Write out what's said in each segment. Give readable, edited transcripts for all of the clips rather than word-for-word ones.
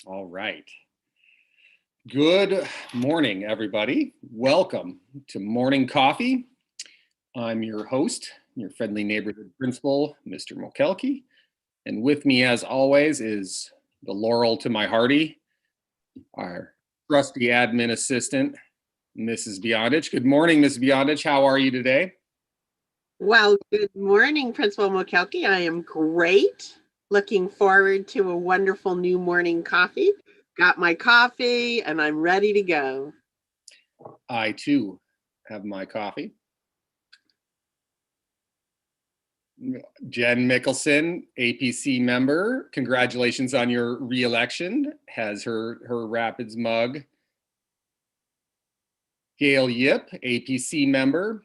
All right. Good morning, everybody. Welcome to Morning Coffee. I'm your host, your friendly neighborhood principal, Mr. Mokelke. And with me, as always, is the Laurel to my Hardy, our trusty admin assistant, Mrs. Beyondich. Good morning, Ms. Beyondich. How are you today? Well, good morning, Principal Mokelke. I am great. Looking forward to a wonderful new morning coffee. Got my coffee and I'm ready to go. I too have my coffee. Jen Mickelson, APC member, congratulations on your re-election, has her Rapids mug. Gail Yip, APC member,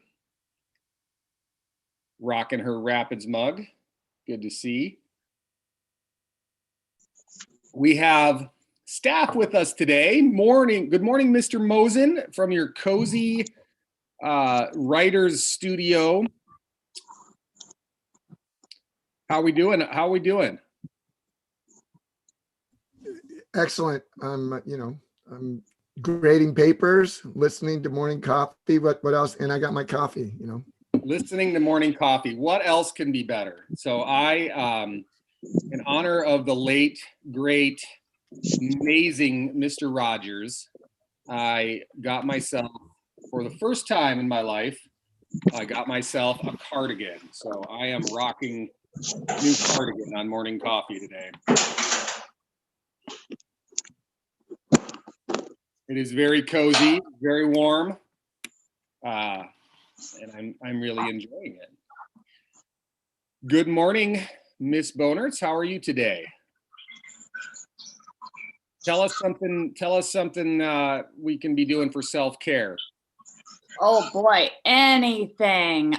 rocking her Rapids mug. Good to see. We have staff with us today. Good morning, Mr. Mosen from your cozy writer's studio. How we doing? Excellent. I'm grading papers, listening to morning coffee. What else? And I got my coffee, Listening to morning coffee. What else can be better? So I, in honor of the late, great, amazing Mr. Rogers, I got myself, for the first time in my life, I got myself a cardigan. So I am rocking new cardigan on morning coffee today. It is very cozy, very warm, and I'm really enjoying it. Good morning, Miss Bonerts. How are you today? Tell us something we can be doing for self-care. Oh boy, anything.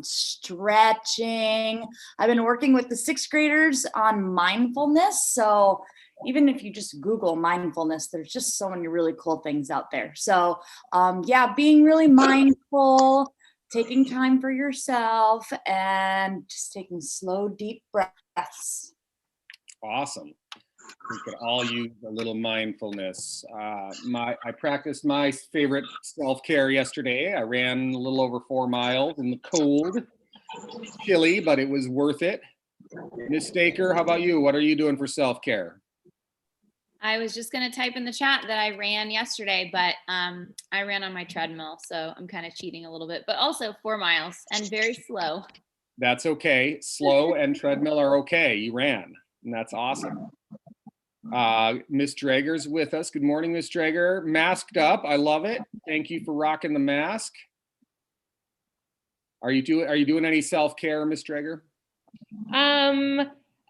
Stretching. I've been working with the 6th graders on mindfulness. So even if you just Google mindfulness, there's just so many really cool things out there. So yeah, being really mindful, taking time for yourself, and just taking slow, deep breaths. Awesome. We could all use a little mindfulness. I practiced my favorite self-care yesterday. I ran a little over 4 miles in the cold, chilly, but it was worth it. Miss Staker, how about you? What are you doing for self-care? I was just going to type in the chat that I ran yesterday, but I ran on my treadmill, so I'm kind of cheating a little bit, but also 4 miles and very slow. That's okay. Slow and treadmill are okay. You ran, and that's awesome. Miss Drager's with us. Good morning, Miss Drager. Masked up. I love it. Thank you for rocking the mask. Are you doing any self-care, Miss Drager?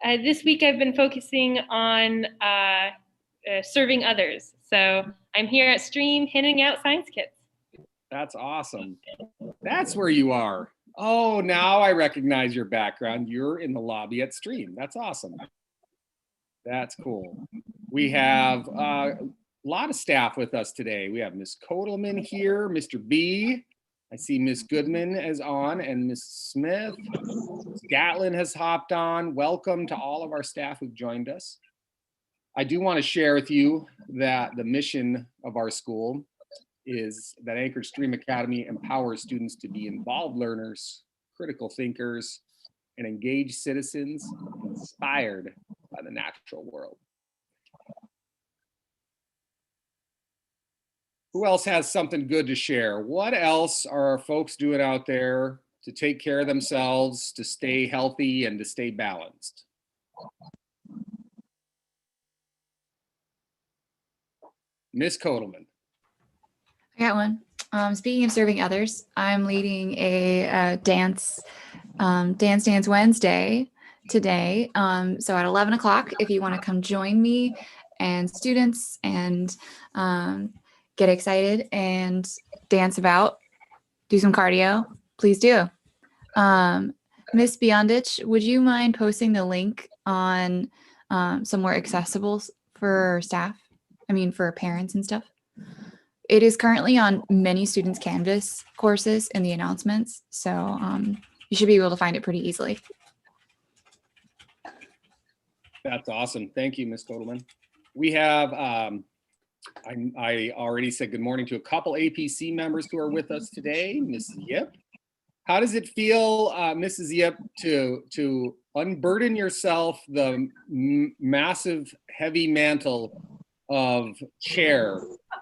This week I've been focusing on serving others. So I'm here at STrEAM handing out science kits. That's awesome. That's where you are. Oh, now I recognize your background. You're in the lobby at STrEAM. That's awesome. That's cool. We have a lot of staff with us today. We have Miss Kotelman here, Mr. B. I see Miss Goodman is on, and Miss Smith. Gatlin has hopped on. Welcome to all of our staff who've joined us. I do want to share with you that the mission of our school is that Anchorage STrEAM Academy empowers students to be involved learners, critical thinkers, and engaged citizens inspired by the natural world. Who else has something good to share? What else are our folks doing out there to take care of themselves, to stay healthy, and to stay balanced? Miss Kotelman. I got one. Speaking of serving others, I'm leading a Dance Wednesday today. So at 11 o'clock, if you want to come join me and students and get excited and dance about, do some cardio, please do. Miss Beyondich, would you mind posting the link on some more accessible for staff? I mean, for parents and stuff. It is currently on many students' Canvas courses in the announcements. So you should be able to find it pretty easily. That's awesome. Thank you, Ms. Kotelman. we have, I already said good morning to a couple APC members who are with us today. Mrs. Yip. How does it feel, Mrs. Yip, to unburden yourself the massive, heavy mantle of chair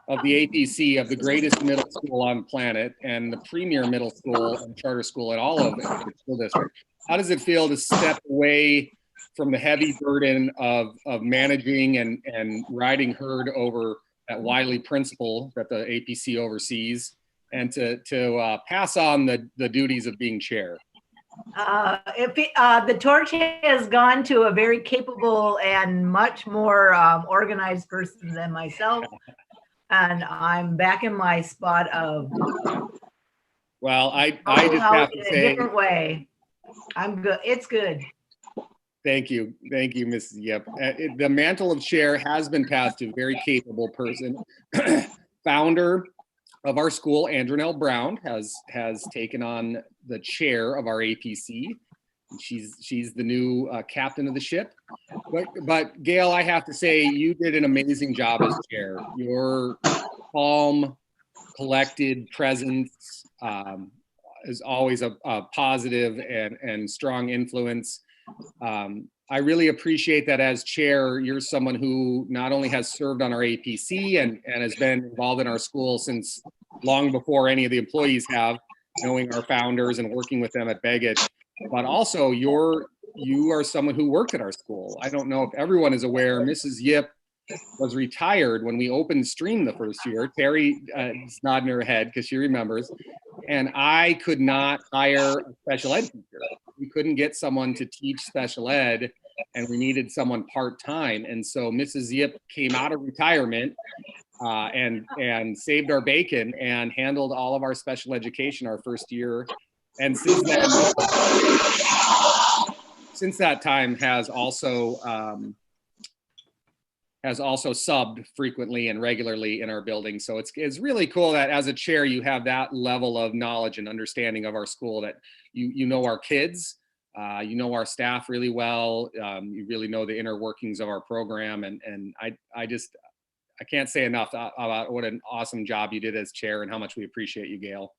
of the APC of the greatest middle school on planet and the premier middle school and charter school in all of the school district? How does it feel to step away from the heavy burden of managing and riding herd over that wily principal that the APC oversees, and to pass on the duties of being chair? The torch has gone to a very capable and much more organized person than myself, and I'm back in my spot of. Well, I just have to in say, a different way. I'm good. It's good. Thank you, Mrs. Yip. The mantle of chair has been passed to a very capable person. Founder of our school, Andronell Brown, has taken on the chair of our APC. She's the new captain of the ship. But Gail, I have to say, you did an amazing job as chair. Your calm, collected presence is always a positive and strong influence. I really appreciate that as chair, you're someone who not only has served on our APC and has been involved in our school since long before any of the employees have, knowing our founders and working with them at Baggage, but also you are someone who worked at our school. I don't know if everyone is aware, Mrs. Yip was retired when we opened STrEAM the first year. Terry is nodding her head because she remembers. And I could not hire a special ed teacher. We couldn't get someone to teach special ed, and we needed someone part-time. And so Mrs. Yip came out of retirement and saved our bacon and handled all of our special education our first year. And since that time has also subbed frequently and regularly in our building. So it's really cool that as a chair, you have that level of knowledge and understanding of our school, that you know our kids, you know our staff really well, you really know the inner workings of our program. And I can't say enough about what an awesome job you did as chair and how much we appreciate you, Gail.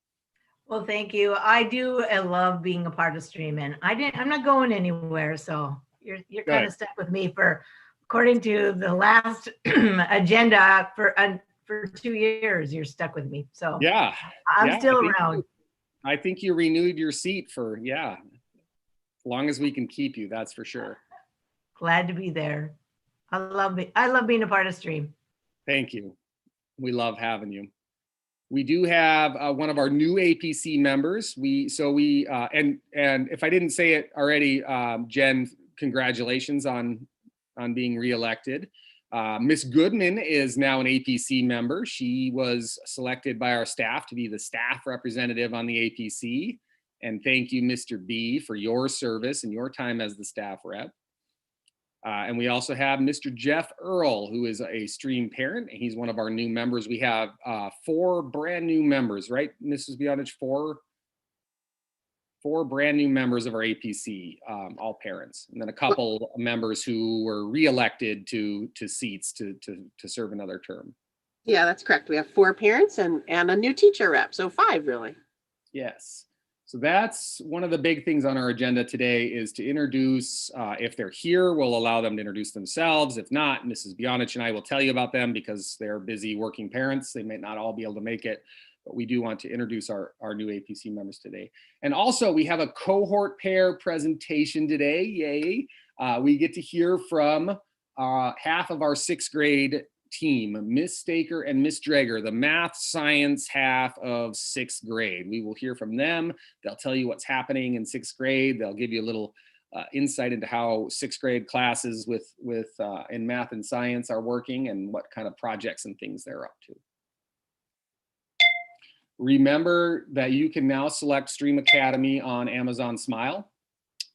Well, thank you. I do love being a part of STrEAM, and I'm not going anywhere. So you're kind of stuck with me for, according to the last agenda, for 2 years. You're stuck with me. So yeah, I'm still around. I think you renewed your seat for, as long as we can keep you, that's for sure. Glad to be there. I love being a part of STrEAM. Thank you. We love having you. We do have one of our new APC members. And if I didn't say it already, Jen, congratulations on being reelected. Miss Goodman is now an APC member. She was selected by our staff to be the staff representative on the APC. And thank you, Mr. B, for your service and your time as the staff rep. And we also have Mr. Jeff Earl, who is a STrEAM parent, and he's one of our new members. We have 4 brand new members, right, Mrs. Bionich? 4 brand new members of our APC, all parents, and then a couple members who were reelected to seats to serve another term. Yeah, that's correct. We have 4 parents and a new teacher rep, so 5 really. Yes. So that's one of the big things on our agenda today, is to introduce, if they're here, we'll allow them to introduce themselves. If not, Mrs. Bionich and I will tell you about them because they're busy working parents. They may not all be able to make it, but we do want to introduce our new APC members today. And also we have a cohort pair presentation today, yay. We get to hear from half of our 6th grade team, Miss Staker and Miss Drager, the math science half of 6th grade. We will hear from them. They'll tell you what's happening in 6th grade. They'll give you a little insight into how 6th grade classes in math and science are working and what kind of projects and things they're up to. Remember that you can now select STrEAM Academy on Amazon Smile.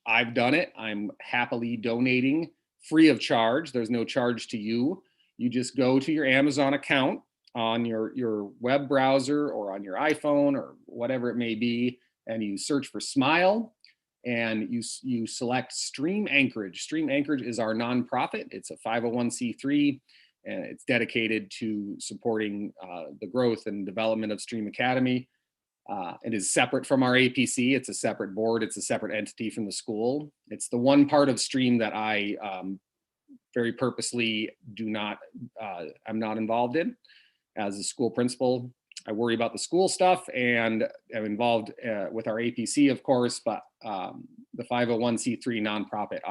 I've done it. I'm happily donating free of charge. There's no charge to you. You just go to your Amazon account on your web browser or on your iPhone or whatever it may be, and you search for Smile, and you select STrEAM Anchorage. STrEAM Anchorage is our nonprofit. It's a 501c3. and it's dedicated to supporting the growth and development of STrEAM Academy. It is separate from our APC. It's a separate board. It's a separate entity from the school. It's the one part of STREAM that I very purposely I'm not involved in as a school principal. I worry about the school stuff, and I'm involved with our APC, of course, but the 501c3 nonprofit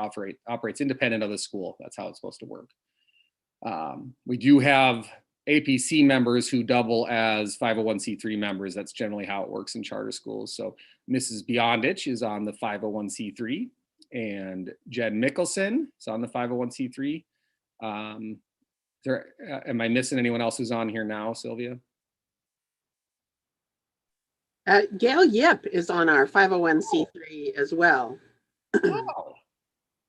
operates independent of the school. That's how it's supposed to work. We do have APC members who double as 501c3 members. That's generally how it works in charter schools. So Mrs. Beyondich is on the 501c3, and Jen Mickelson is on the 501c3. Am I missing anyone else who's on here now, Sylvia? Gail Yip is on our 501c3 as well. Wow.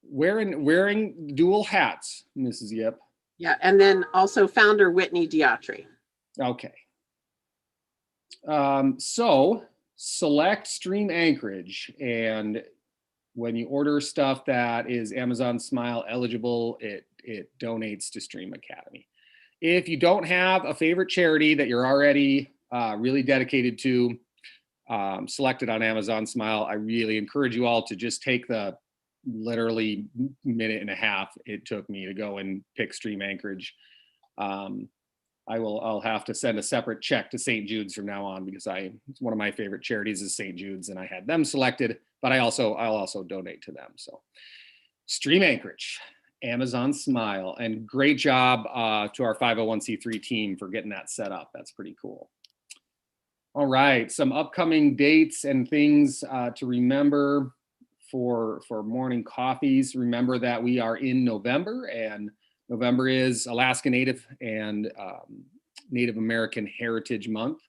Wearing dual hats, Mrs. Yip. Yeah, and then also founder Whitney Diatri. Okay. So select STREAM Anchorage, and when you order stuff that is Amazon Smile eligible, it donates to STREAM Academy. If you don't have a favorite charity that you're already really dedicated to, selected on Amazon Smile, I really encourage you all to just take the literally minute and a half it took me to go and pick STREAM Anchorage. I'll have to send a separate check to St. Jude's from now on, because it's one of my favorite charities is St. Jude's, and I had them selected, but I'll also donate to them. So STREAM Anchorage, Amazon Smile, and great job to our 501c3 team for getting that set up. That's pretty cool. All right, some upcoming dates and things to remember for morning coffees. Remember that we are in November, and November is Alaska Native and Native American Heritage Month.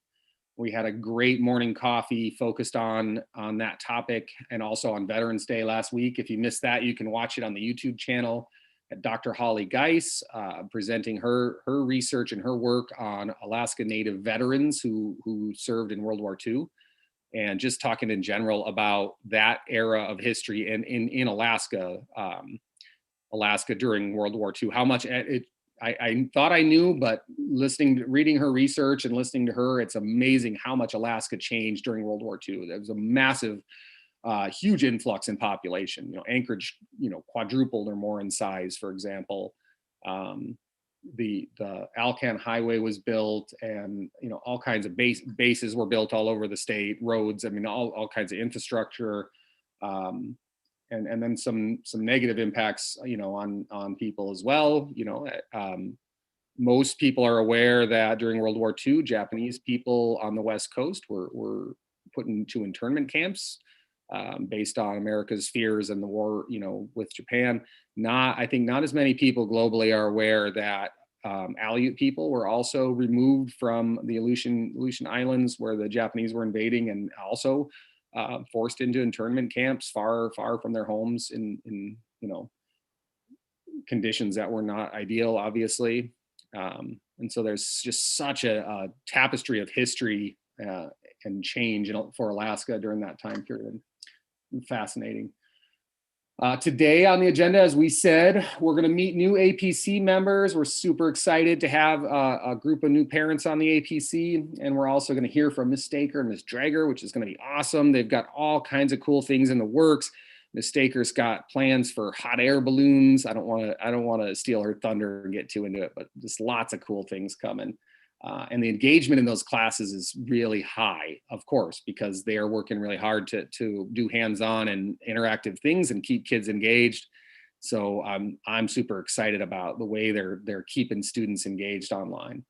We had a great morning coffee focused on that topic, and also on Veterans Day last week. If you missed that, you can watch it on the YouTube channel at Dr. Holly Geis, presenting her research and her work on Alaska Native veterans who served in World War II, and just talking in general about that era of history in Alaska, Alaska during World War II. How much I thought I knew, but reading her research and listening to her, it's amazing how much Alaska changed during World War II. There was a massive huge influx in population. Anchorage, quadrupled or more in size, for example. The Alcan Highway was built, and all kinds of bases were built all over the state, roads. I mean, all kinds of infrastructure, and then some negative impacts, on people as well. Most people are aware that during World War II, Japanese people on the West Coast were put into internment camps. Based on America's fears and the war, with Japan. I think not as many people globally are aware that Aleut people were also removed from the Aleutian Islands where the Japanese were invading, and also forced into internment camps far from their homes in conditions that were not ideal, obviously. And so there's just such a tapestry of history and change for Alaska during that time period. Fascinating. Today on the agenda, as we said, we're going to meet new APC members. We're super excited to have a group of new parents on the APC, and we're also going to hear from Ms. Staker and Ms. Drager, which is going to be awesome. They've got all kinds of cool things in the works. Ms. Staker's got plans for hot air balloons. I don't want to steal her thunder and get too into it, but just lots of cool things coming. And the engagement in those classes is really high, of course, because they are working really hard to do hands-on and interactive things and keep kids engaged. So I'm super excited about the way they're keeping students engaged online.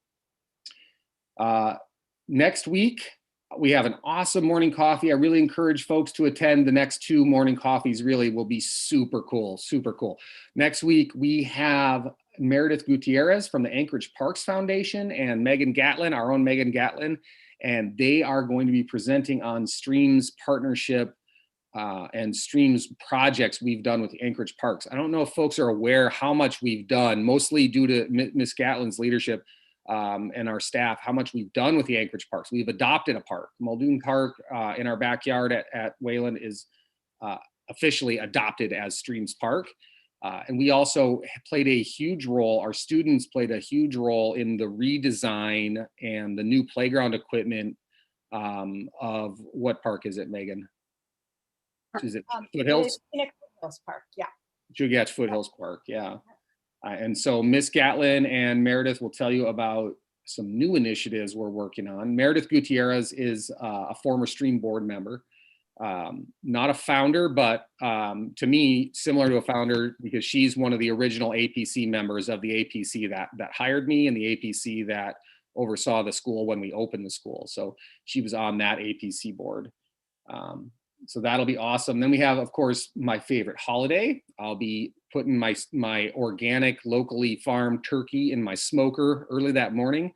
Next week, we have an awesome morning coffee. I really encourage folks to attend. The next two morning coffees really will be super cool, super cool. Next week, we have Meredith Gutierrez from the Anchorage Parks Foundation and Megan Gatlin, our own Megan Gatlin, and they are going to be presenting on STREAM's partnership and STREAM's projects we've done with the Anchorage Parks. I don't know if folks are aware how much we've done, mostly due to Miss Gatlin's leadership and our staff, how much we've done with the Anchorage Parks. We've adopted a park. Muldoon Park in our backyard at Wayland is officially adopted as STREAM's park. And we also played a huge role, our students played a huge role in the redesign and the new playground equipment of what park is it, Megan? Is it Foothills? Foothills Park, yeah. Chugach Foothills Park, yeah. And so Miss Gatlin and Meredith will tell you about some new initiatives we're working on. Meredith Gutierrez is a former STrEAM board member. Not a founder, but to me, similar to a founder, because she's one of the original APC members of the APC that hired me and the APC that oversaw the school when we opened the school. So she was on that APC board. So that'll be awesome. Then we have, of course, my favorite holiday. I'll be putting my organic, locally farmed turkey in my smoker early that morning.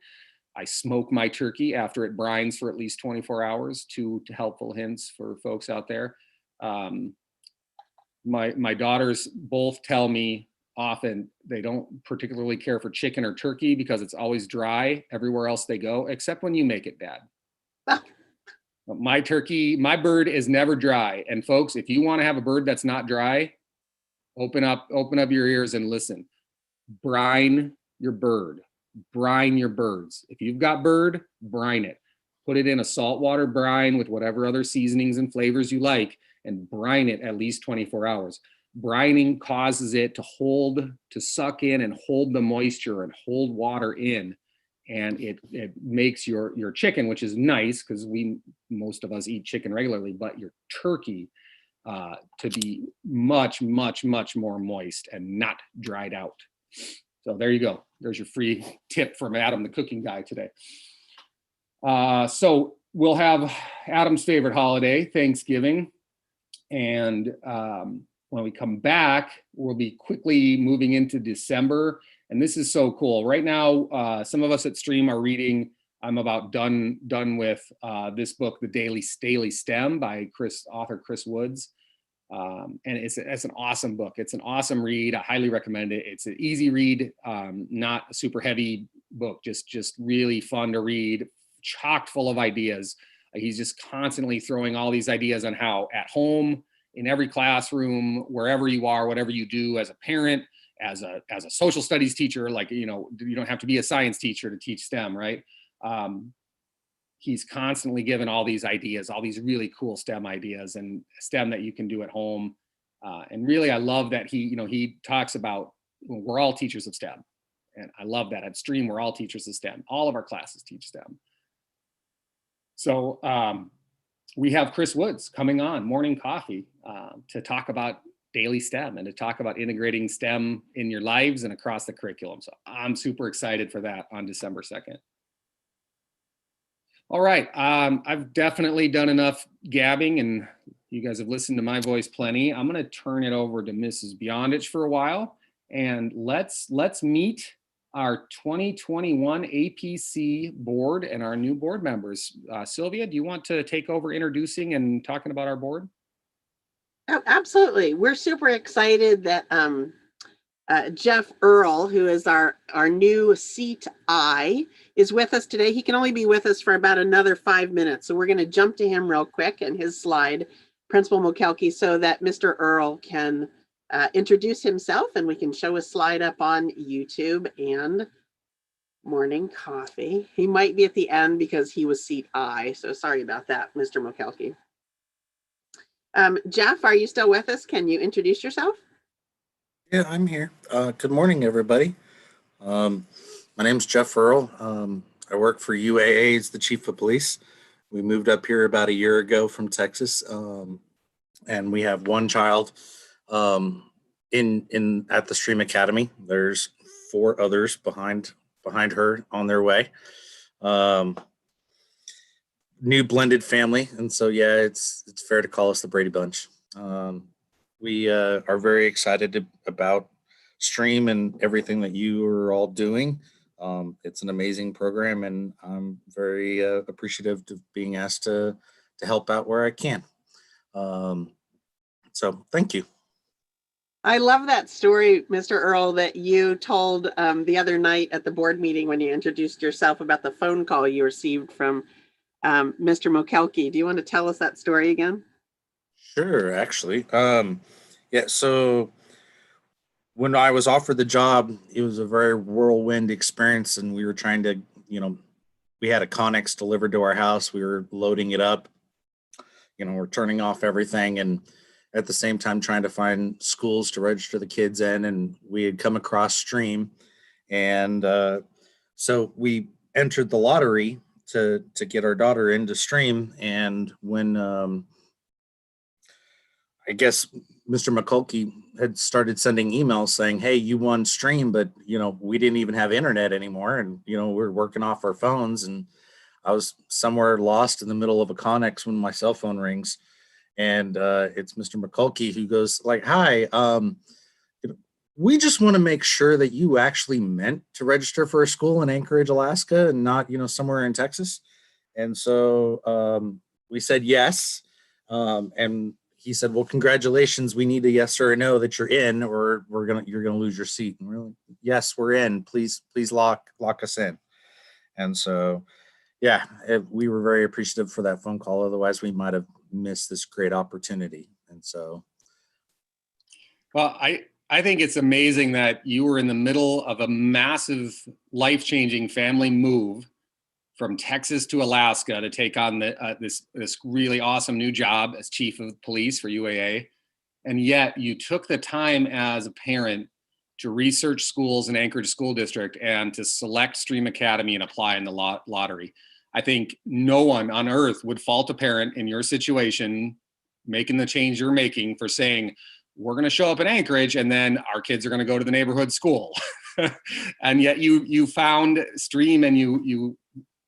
I smoke my turkey after it brines for at least 24 hours. Two helpful hints for folks out there. My daughters both tell me often they don't particularly care for chicken or turkey because it's always dry everywhere else they go, except when you make it, Dad. My turkey, my bird is never dry. And folks, if you want to have a bird that's not dry, open up your ears and listen. Brine your bird. Brine your birds. If you've got bird, brine it. Put it in a saltwater brine with whatever other seasonings and flavors you like and brine it at least 24 hours. Brining causes it to suck in and hold the moisture and hold water in. And it makes your chicken, which is nice because most of us eat chicken regularly, but your turkey to be much, much, much more moist and not dried out. So there you go. There's your free tip from Adam, the cooking guy today. So we'll have Adam's favorite holiday, Thanksgiving. And when we come back, we'll be quickly moving into December. And this is so cool. Right now, some of us at STrEAM are reading, I'm about done with this book, The Daily STEM by author Chris Woods. And it's an awesome book. It's an awesome read. I highly recommend it. It's an easy read, not a super heavy book, just really fun to read, chock full of ideas. He's just constantly throwing all these ideas on how at home, in every classroom, wherever you are, whatever you do as a parent, as a social studies teacher, like, you don't have to be a science teacher to teach STEM, right? He's constantly given all these ideas, all these really cool STEM ideas and STEM that you can do at home. And really, I love that he talks about, we're all teachers of STEM. And I love that at STrEAM, we're all teachers of STEM. All of our classes teach STEM. So we have Chris Woods coming on Morning Coffee to talk about daily STEM and to talk about integrating STEM in your lives and across the curriculum. So I'm super excited for that on December 2nd. All right, I've definitely done enough gabbing and you guys have listened to my voice plenty. I'm gonna turn it over to Mrs. Beyondich for a while and let's meet our 2021 APC board and our new board members. Sylvia, do you want to take over introducing and talking about our board? Oh, absolutely. We're super excited that Jeff Earl, who is our new seat I, is with us today. He can only be with us for about another 5 minutes. So we're going to jump to him real quick and his slide, Principal Mokelke, so that Mr. Earl can introduce himself and we can show his slide up on YouTube and Morning Coffee. He might be at the end because he was seat I. So sorry about that, Mr. Mokelke. Jeff, are you still with us? Can you introduce yourself? Yeah, I'm here. Good morning, everybody. My name's Jeff Earl. I work for UAA as the Chief of Police. We moved up here about a year ago from Texas, and we have one child at the STrEAM Academy. There's 4 others behind her on their way. New blended family, and so yeah, it's fair to call us the Brady Bunch. We are very excited about STrEAM and everything that you are all doing. It's an amazing program, and I'm very appreciative of being asked to help out where I can. So thank you. I love that story, Mr. Earl, that you told the other night at the board meeting when you introduced yourself about the phone call you received from Mr. Mokelke. Do you want to tell us that story again? Sure, actually. Yeah, so when I was offered the job, it was a very whirlwind experience, and we were trying to, we had a Connex delivered to our house. We were loading it up, we're turning off everything, and at the same time trying to find schools to register the kids in. And we had come across STrEAM, and so we entered the lottery to get our daughter into STrEAM. And when I guess Mr. McCulkey had started sending emails saying, "Hey, you won STrEAM," but we didn't even have internet anymore, and we're working off our phones. And I was somewhere lost in the middle of a Connex when my cell phone rings, and it's Mr. McCulkey who goes like, "Hi, we just want to make sure that you actually meant to register for a school in Anchorage, Alaska, and not somewhere in Texas." And so we said yes, and he said, "Well, congratulations. We need a yes or a no that you're in, or you're gonna lose your seat." And we're like, "Yes, we're in. Please lock us in." And so, yeah, we were very appreciative for that phone call. Otherwise, we might have missed this great opportunity. And so, well, I think it's amazing that you were in the middle of a massive, life-changing family move from Texas to Alaska to take on this really awesome new job as chief of police for UAA. And yet you took the time as a parent to research schools in Anchorage School District and to select STrEAM Academy and apply in the lottery. I think no one on earth would fault a parent in your situation making the change you're making for saying, we're going to show up in Anchorage and then our kids are going to go to the neighborhood school. And yet you found STrEAM and you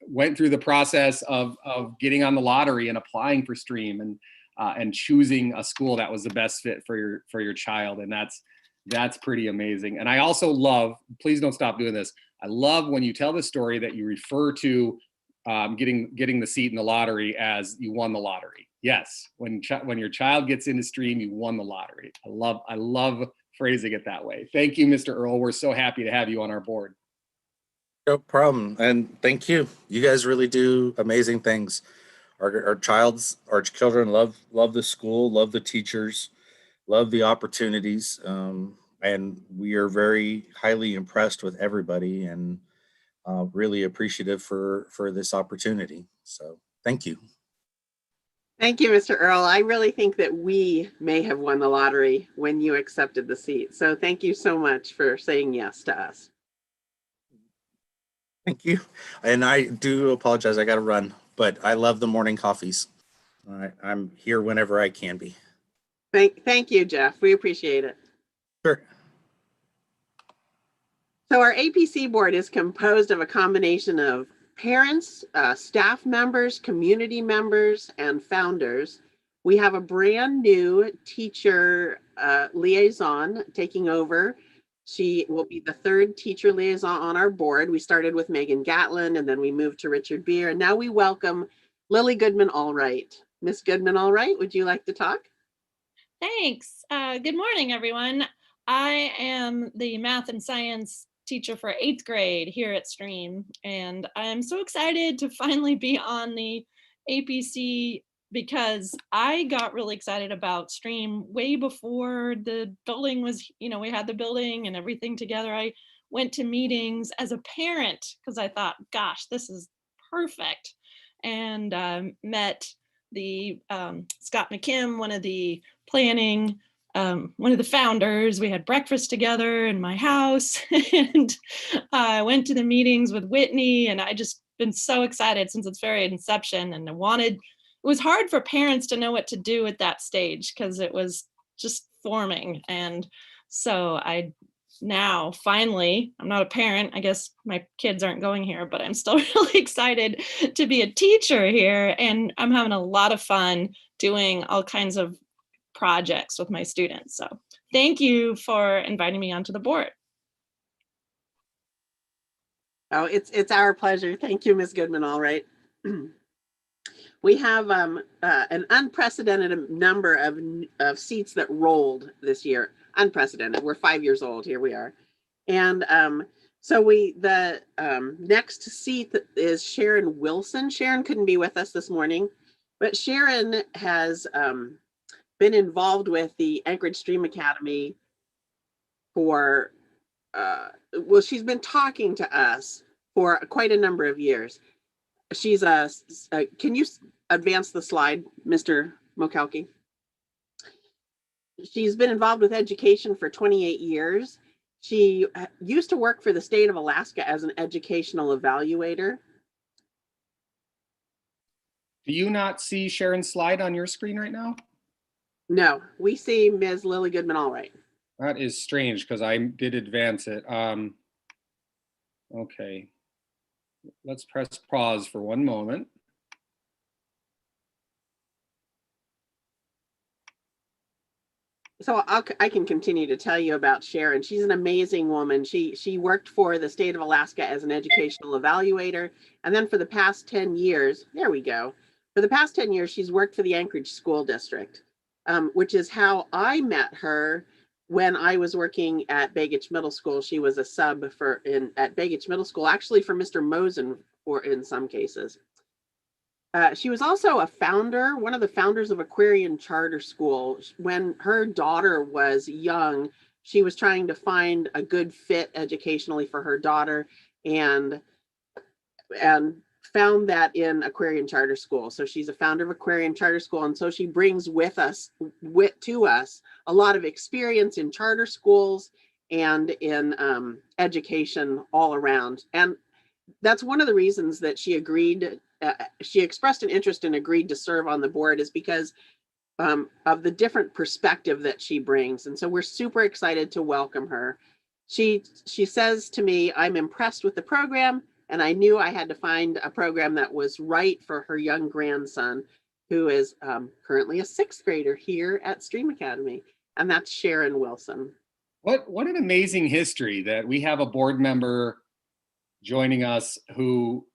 went through the process of getting on the lottery and applying for STrEAM and choosing a school that was the best fit for your child. And that's pretty amazing. And I also love, please don't stop doing this, I love when you tell the story that you refer to getting the seat in the lottery as you won the lottery. Yes, when your child gets into STrEAM, you won the lottery. I love phrasing it that way. Thank you, Mr. Earl. We're so happy to have you on our board. no problem. And thank you. You guys really do amazing things. Our children love the school, love the teachers, love the opportunities. And we are very highly impressed with everybody and really appreciative for this opportunity. So thank you. Thank you, Mr. Earl. I really think that we may have won the lottery when you accepted the seat. So thank you so much for saying yes to us. Thank you. And I do apologize. I got to run, but I love the morning coffees. I'm here whenever I can be. Thank you, Jeff. We appreciate it. Sure. So our APC board is composed of a combination of parents, staff members, community members, and founders. We have a brand new teacher liaison taking over. She will be the third teacher liaison on our board. We started with Megan Gatlin, and then we moved to Richard Beer. And now we welcome Lily Goodman-Allwright. Miss Goodman-Allwright, would you like to talk? Thanks. Good morning, everyone. I am the math and science teacher for 8th grade here at STrEAM, and I'm so excited to finally be on the APC because I got really excited about STrEAM way before the building was, we had the building and everything together. I went to meetings as a parent because I thought, gosh, this is perfect, and met the Scott McKim, one of the planning, one of the founders. We had breakfast together in my house, and I went to the meetings with Whitney, and I just been so excited since its very inception. And it was hard for parents to know what to do at that stage because it was just forming. And so now finally, I'm not a parent. I guess my kids aren't going here, but I'm still really excited to be a teacher here. And I'm having a lot of fun doing all kinds of projects with my students. So thank you for inviting me onto the board. Oh, it's our pleasure. Thank you, Ms. Goodman-Allwright. We have an unprecedented number of seats that rolled this year. Unprecedented. We're 5 years old. Here we are. And so the next seat is Sharon Wilson. Sharon couldn't be with us this morning, but Sharon has been involved with the Anchorage STrEAM Academy for, well, she's been talking to us for quite a number of years. She's can you advance the slide, Mr. Mokalki? She's been involved with education for 28 years. She used to work for the state of Alaska as an educational evaluator. Do you not see Sharon's slide on your screen right now? No, we see Ms. Lily Goodman all right. That is strange because I did advance it. Okay, let's press pause for one moment. So I can continue to tell you about Sharon. She's an amazing woman. She worked for the state of Alaska as an educational evaluator. And then for the past 10 years, there we go. For the past 10 years, she's worked for the Anchorage School District, which is how I met her when I was working at Bagach Middle School. She was a sub at Bagach Middle School, actually for Mr. Mosen in some cases. She was also a founder, one of the founders of Aquarian Charter School. When her daughter was young, she was trying to find a good fit educationally for her daughter and found that in Aquarian Charter School. So she's a founder of Aquarian Charter School. And so she brings to us a lot of experience in charter schools and in education all around. And that's one of the reasons that she agreed. She expressed an interest and agreed to serve on the board is because of the different perspective that she brings. And so we're super excited to welcome her. She says to me, I'm impressed with the program, and I knew I had to find a program that was right for her young grandson, who is currently a 6th grader here at STrEAM Academy. And that's Sharon Wilson. What an amazing history that we have a board member joining us who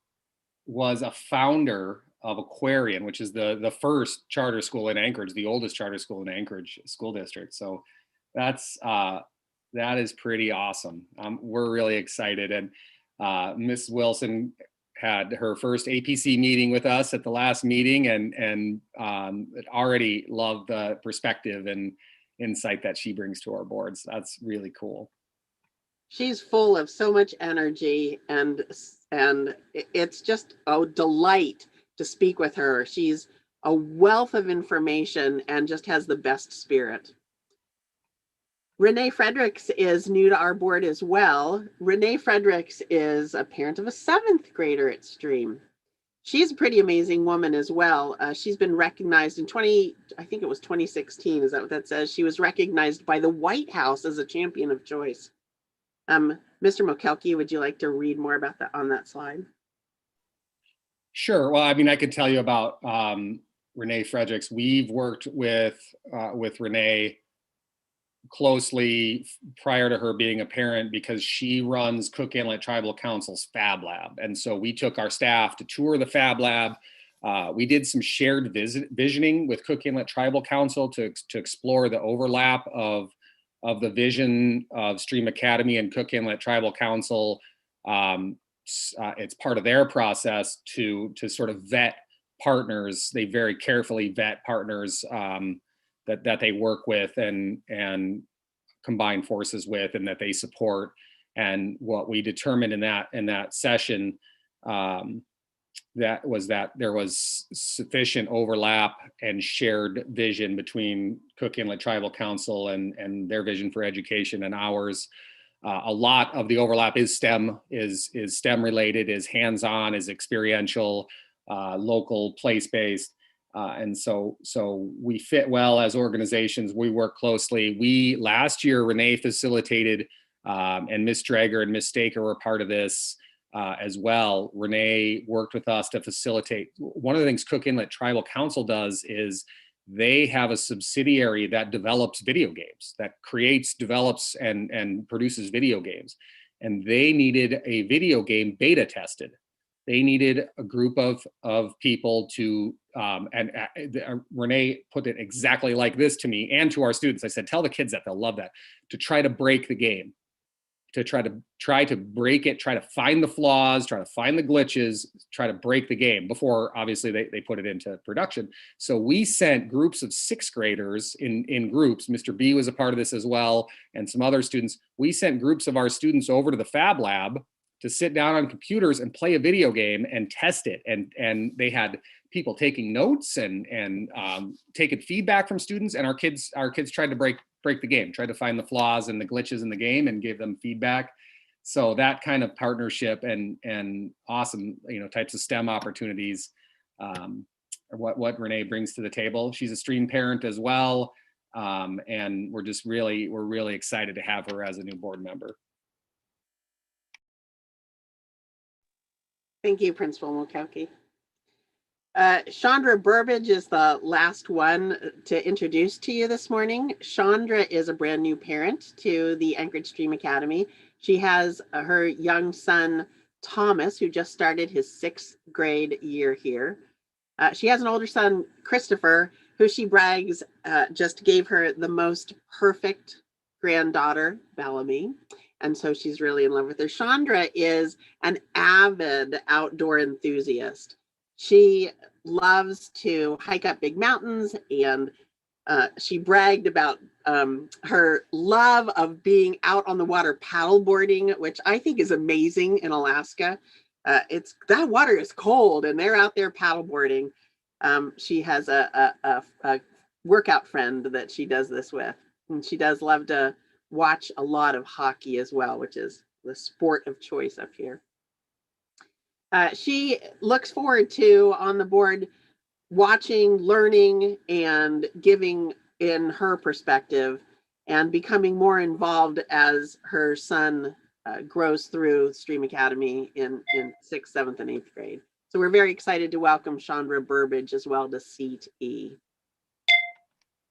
was a founder of Aquarian, which is the first charter school in Anchorage, the oldest charter school in Anchorage School District. So that is pretty awesome. We're really excited. And Ms. Wilson had her first APC meeting with us at the last meeting and already love the perspective and insight that she brings to our boards. That's really cool. She's full of so much energy and it's just a delight to speak with her. She's a wealth of information and just has the best spirit. Renee Fredericks is new to our board as well. Renee Fredericks is a parent of a 7th grader at STrEAM. She's a pretty amazing woman as well. She's been recognized in I think it was 2016, is that what that says? She was recognized by the White House as a champion of choice. Mr. Mokalki, would you like to read more about that on that slide? Sure. Well, I mean, I could tell you about Renee Fredericks. We've worked with Renee closely prior to her being a parent because she runs Cook Inlet Tribal Council's Fab Lab. And so we took our staff to tour the Fab Lab. We did some shared visioning with Cook Inlet Tribal Council to explore the overlap of the vision of STrEAM Academy and Cook Inlet Tribal Council. It's part of their process to sort of vet partners. They very carefully vet partners that they work with and combine forces with and that they support. And what we determined in that session that there was sufficient overlap and shared vision between Cook Inlet Tribal Council and their vision for education and ours. A lot of the overlap is STEM, is STEM related, is hands-on, is experiential, local, place-based. And so we fit well as organizations. We work closely. Last year, Renee facilitated, and Ms. Drager and Ms. Staker were part of this as well. Renee worked with us to facilitate. One of the things Cook Inlet Tribal Council does is they have a subsidiary that develops video games, that creates, develops, and produces video games. And they needed a video game beta tested. They needed a group of people to, Renee put it exactly like this to me and to our students. I said, tell the kids that, they'll love that, to try to break the game. to try to break it, try to find the flaws, try to find the glitches, try to break the game before obviously they put it into production. So we sent groups of 6th graders in groups. Mr. B was a part of this as well, and some other students. We sent groups of our students over to the Fab Lab to sit down on computers and play a video game and test it. And they had people taking notes and taking feedback from students, and our kids tried to break the game, tried to find the flaws and the glitches in the game and give them feedback. So that kind of partnership and awesome, types of STEM opportunities are what Renee brings to the table. She's a STrEAM parent as well. And we're really excited to have her as a new board member. Thank you, Principal Mulkowski. Chandra Burbage is the last one to introduce to you this morning. Chandra is a brand new parent to the Anchorage STrEAM Academy. She has her young son, Thomas, who just started his 6th grade year here. She has an older son, Christopher, who she brags just gave her the most perfect granddaughter, Bellamy. And so she's really in love with her. Chandra is an avid outdoor enthusiast. She loves to hike up big mountains, and she bragged about her love of being out on the water paddleboarding, which I think is amazing in Alaska. That water is cold, and they're out there paddleboarding. She has a workout friend that she does this with, and she does love to watch a lot of hockey as well, which is the sport of choice up here. She looks forward to, on the board, watching, learning, and giving in her perspective and becoming more involved as her son grows through STrEAM Academy in 6th, 7th, and 8th grade. So we're very excited to welcome Chandra Burbage as well to Seat E.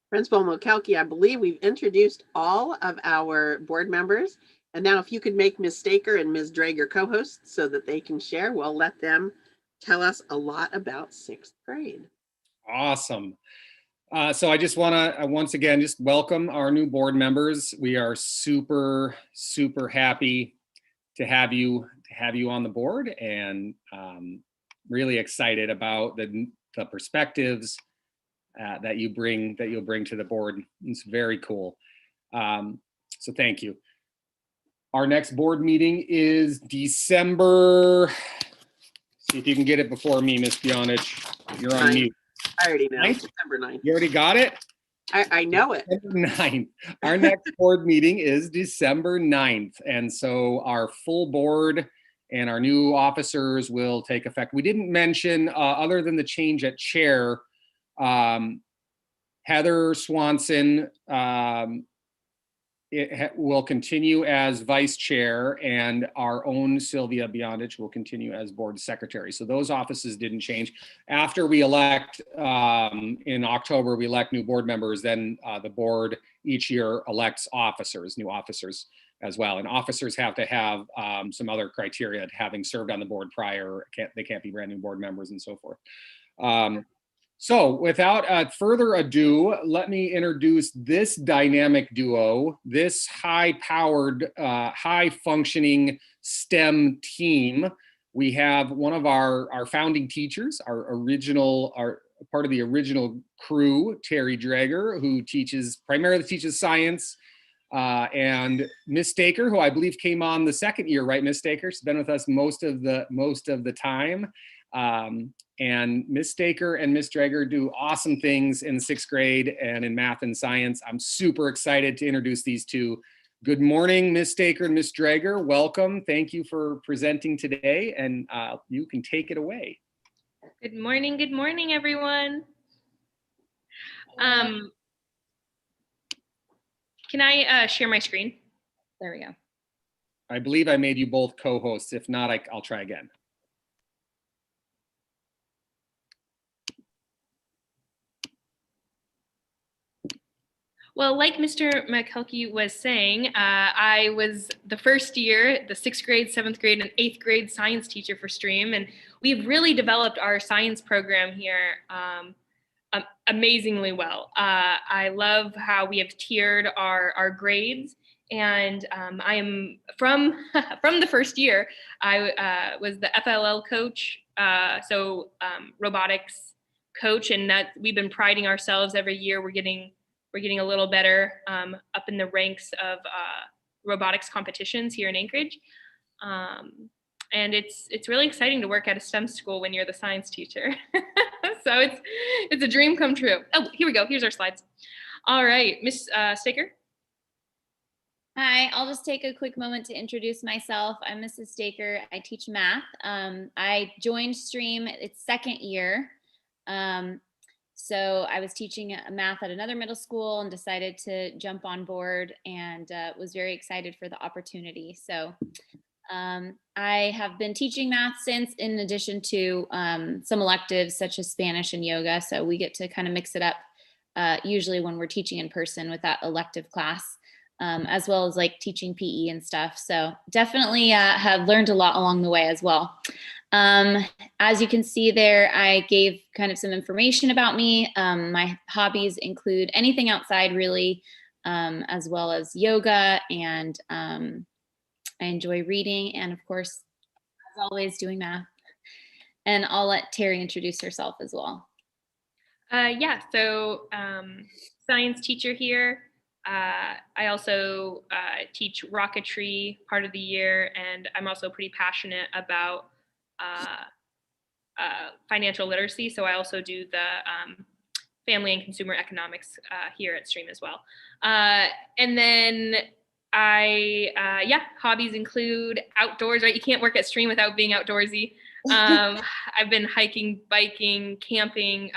Principal Mulkowski, I believe we've introduced all of our board members. And now if you could make Ms. Staker and Ms. Drager co-hosts so that they can share, we'll let them tell us a lot about 6th grade. Awesome. So I just want to once again just welcome our new board members. We are super happy to have you on the board, and really excited about the perspectives that you'll bring to the board. It's very cool. So thank you. Our next board meeting is December. See if you can get it before me, Ms. Bionich. You're on mute. I already know. 9th? December 9th. You already got it? I know it. December 9th. Our next board meeting is December 9th. And so our full board and our new officers will take effect. We didn't mention, other than the change at chair, Heather Swanson will continue as vice chair, and our own Sylvia Bionich will continue as board secretary. So those offices didn't change. After we elect, in October, we elect new board members, then the board each year elects officers, new officers as well. And officers have to have some other criteria, having served on the board prior. They can't be brand new board members and so forth. So without further ado, let me introduce this dynamic duo, this high-powered, high-functioning STEM team. We have one of our founding teachers, our part of the original crew, Terry Drager, who primarily teaches science, and Miss Staker, who I believe came on the 2nd year, right, Miss Staker? She's been with us most of the time. And Miss Staker and Miss Drager do awesome things in 6th grade and in math and science. I'm super excited to introduce these two. Good morning, Miss Staker and Miss Drager. Welcome. Thank you for presenting today, and you can take it away. Good morning, everyone. Can I share my screen? There we go. I believe I made you both co-hosts. If not, I'll try again. Well, like Mr. McKelkey was saying, I was the first year, the 6th grade, 7th grade, and 8th grade science teacher for STrEAM, and we've really developed our science program here amazingly well. I love how we have tiered our grades, And I am from from the first year. I was the FLL coach, robotics coach, and that we've been priding ourselves every year. We're getting a little better up in the ranks of robotics competitions here in Anchorage. And it's really exciting to work at a STEM school when you're the science teacher. So it's a dream come true. Oh, here we go. Here's our slides. All right, Miss Staker. Hi, I'll just take a quick moment to introduce myself. I'm Mrs. Staker. I teach math. I joined STrEAM its second year. So I was teaching math at another middle school and decided to jump on board, and was very excited for the opportunity. So I have been teaching math since, in addition to some electives such as Spanish and yoga. So we get to kind of mix it up usually when we're teaching in person with that elective class. As well as like teaching PE and stuff. So definitely have learned a lot along the way as well. As you can see there, I gave kind of some information about me. My hobbies include anything outside really, as well as yoga, and I enjoy reading, and of course, as always, doing math. And I'll let Terry introduce herself as well. Yeah, so science teacher here. I also teach rocketry part of the year, and I'm also pretty passionate about financial literacy. So I also do the family and consumer economics here at STrEAM as well. And then hobbies include outdoors, right? You can't work at STrEAM without being outdoorsy. I've been hiking, biking, camping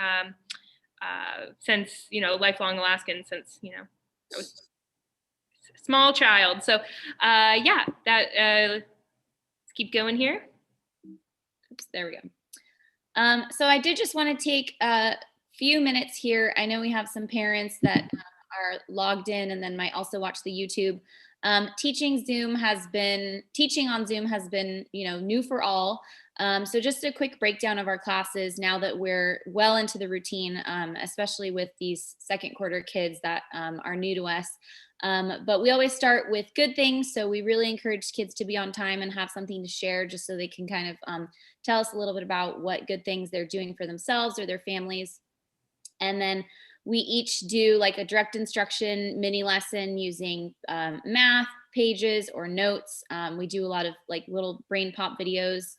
since, lifelong Alaskan, since, I was a small child. So let's keep going here. Oops, there we go. So I did just want to take a few minutes here. I know we have some parents that are logged in and then might also watch the YouTube. Teaching on Zoom has been, new for all. So just a quick breakdown of our classes now that we're well into the routine, especially with these second quarter kids that are new to us. But we always start with good things. So we really encourage kids to be on time and have something to share, just so they can kind of tell us a little bit about what good things they're doing for themselves or their families. And then we each do like a direct instruction mini lesson using math pages or notes. We do a lot of like little brain pop videos.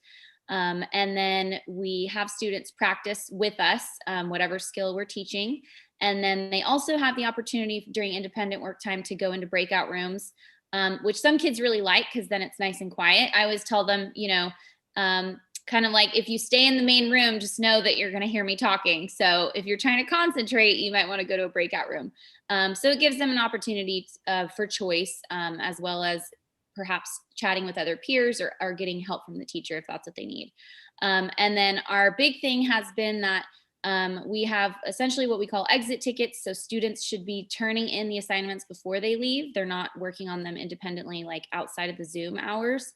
And then we have students practice with us, whatever skill we're teaching. And then they also have the opportunity during independent work time to go into breakout rooms, which some kids really like, because then it's nice and quiet. I always tell them, kind of like, if you stay in the main room, just know that you're going to hear me talking. So if you're trying to concentrate, you might want to go to a breakout room. So it gives them an opportunity for choice, as well as perhaps chatting with other peers or getting help from the teacher if that's what they need. And then our big thing has been that we have essentially what we call exit tickets. So students should be turning in the assignments before they leave. They're not working on them independently, like outside of the Zoom hours.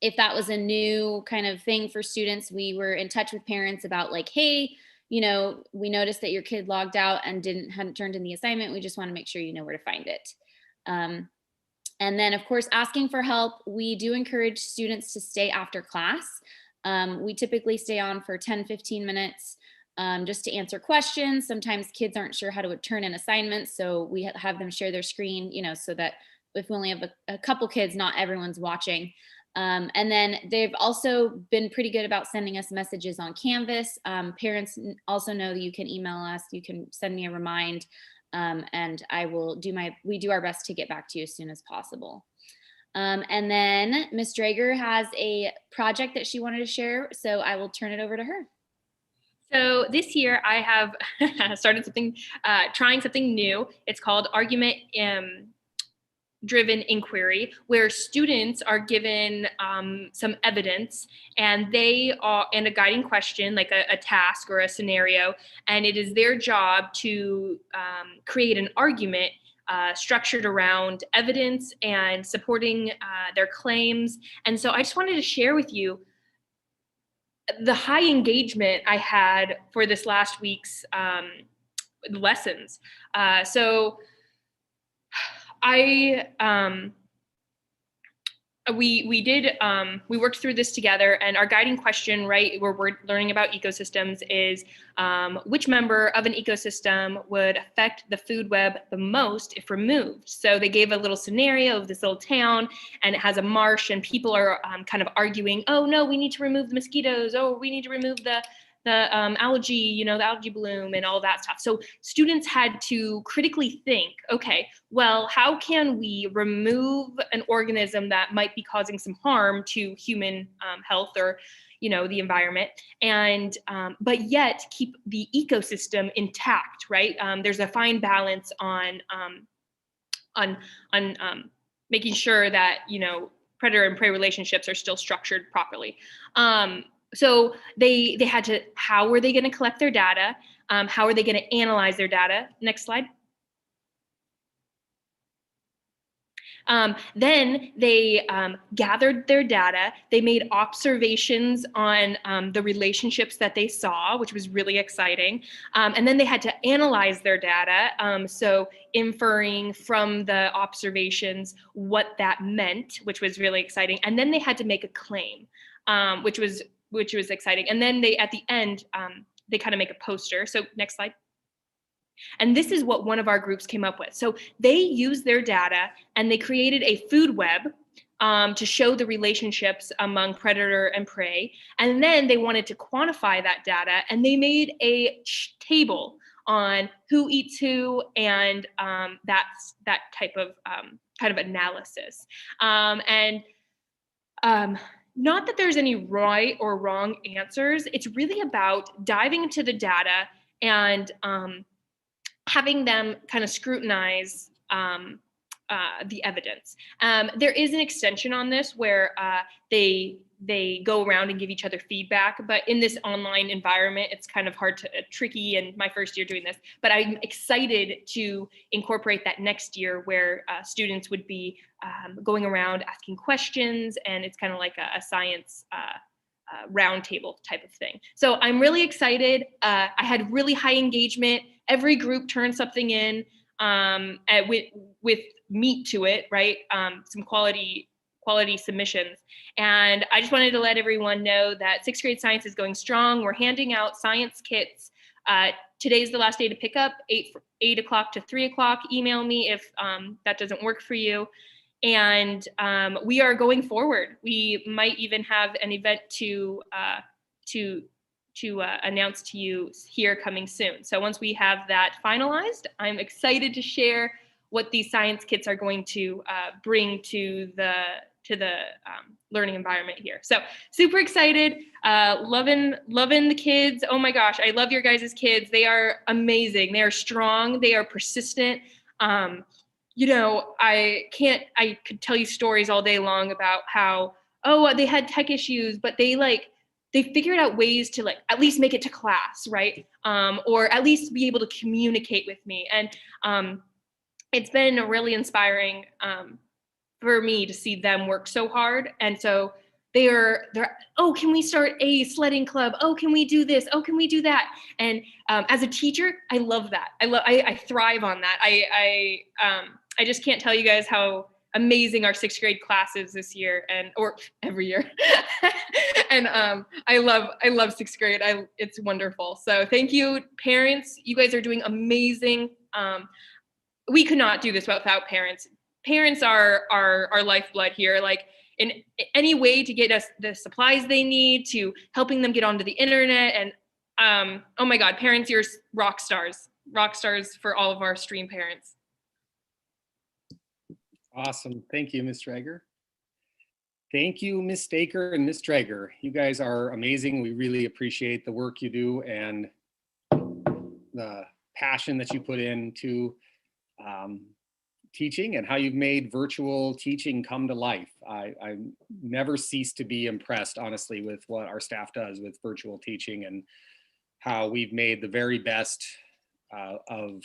If that was a new kind of thing for students, we were in touch with parents about like, hey, we noticed that your kid logged out and hadn't turned in the assignment. We just want to make sure you know where to find it. And then of course, asking for help. We do encourage students to stay after class. We typically stay on for 10-15 minutes just to answer questions. Sometimes kids aren't sure how to turn in assignments, so we have them share their screen, so that if we only have a couple kids, not everyone's watching. And then they've also been pretty good about sending us messages on Canvas. Parents also know that you can email us, you can send me a remind, and we do our best to get back to you as soon as possible. And then Ms. Drager has a project that she wanted to share, so I will turn it over to her. So this year I have started trying something new. It's called Argument Driven Inquiry, where students are given some evidence and a guiding question, like a task or a scenario, and it is their job to create an argument structured around evidence and supporting their claims. And so I just wanted to share with you the high engagement I had for this last week's lessons. So We worked through this together, and our guiding question, right, where we're learning about ecosystems is which member of an ecosystem would affect the food web the most if removed. So they gave a little scenario of this little town, and it has a marsh, and people are kind of arguing, oh no, we need to remove the mosquitoes, oh, we need to remove the algae, you know, the algae bloom and all that stuff. So students had to critically think, okay, well, how can we remove an organism that might be causing some harm to human health or, you know, the environment, and but yet keep the ecosystem intact, right? There's a fine balance on making sure that, you know, predator and prey relationships are still structured properly. So they had to, how were they going to collect their data? How are they going to analyze their data? Next slide. Then they gathered their data. They made observations on the relationships that they saw, which was really exciting. And then they had to analyze their data. So inferring from the observations what that meant, which was really exciting. And then they had to make a claim, which was exciting. And then they, at the end, they kind of make a poster. So next slide. And this is what one of our groups came up with. So they used their data and they created a food web to show the relationships among predator and prey. And then they wanted to quantify that data, and they made a table on who eats who, and that's that type of kind of analysis. Not that there's any right or wrong answers. It's really about diving into the data and having them kind of scrutinize the evidence. There is an extension on this where they go around and give each other feedback, but in this online environment, it's kind of hard to tricky, and my first year doing this, but I'm excited to incorporate that next year where students would be going around asking questions, and it's kind of like a science roundtable type of thing. So I'm really excited. I had really high engagement. Every group turned something in with meat to it, right? Some quality submissions. And I just wanted to let everyone know that sixth grade science is going strong. We're handing out science kits. Today's the last day to pick up, 8 o'clock to 3 o'clock. Email me if that doesn't work for you. And we are going forward. We might even have an event to announce to you here coming soon. So once we have that finalized, I'm excited to share what these science kits are going to bring to the learning environment here. So super excited, loving the kids. Oh my gosh, I love your guys' kids. They are amazing. They are strong. They are persistent. You know, I could tell you stories all day long about how, oh, they had tech issues, but they figured out ways to at least make it to class, right? Or at least be able to communicate with me. And it's been really inspiring for me to see them work so hard. And so they're, oh, can we start a sledding club? Oh, can we do this? Oh, can we do that? And as a teacher, I love that. I thrive on that. I just can't tell you guys how amazing our sixth grade class is this year, or every year. And I love sixth grade. It's wonderful. So thank you, parents. You guys are doing amazing. We could not do this without parents. Parents are our lifeblood here. Like, in any way to get us the supplies they need, to helping them get onto the internet. And oh my God, parents, you're rock stars for all of our STrEAM parents. Awesome. Thank you, Ms. Drager. Thank you, Ms. Staker and Ms. Drager. You guys are amazing. We really appreciate the work you do and the passion that you put into teaching and how you've made virtual teaching come to life. I never cease to be impressed, honestly, with what our staff does with virtual teaching and how we've made the very best of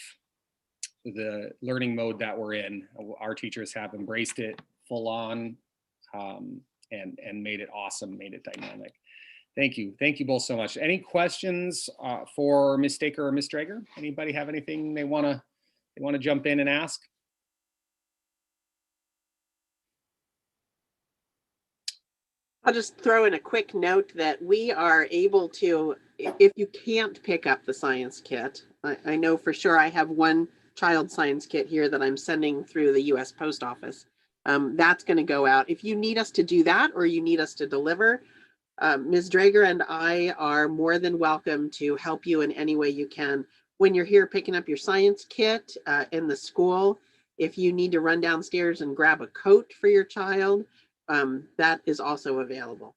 the learning mode that we're in. Our teachers have embraced it full on and made it awesome, made it dynamic. Thank you. Thank you both so much. Any questions for Ms. Staker or Ms. Drager? Anybody have anything they want to jump in and ask? I'll just throw in a quick note that we are able to, if you can't pick up the science kit, I know for sure I have one child science kit here that I'm sending through the US Post Office. That's going to go out. If you need us to do that or you need us to deliver, Ms. Drager and I are more than welcome to help you in any way you can. When you're here picking up your science kit in the school, if you need to run downstairs and grab a coat for your child, that is also available.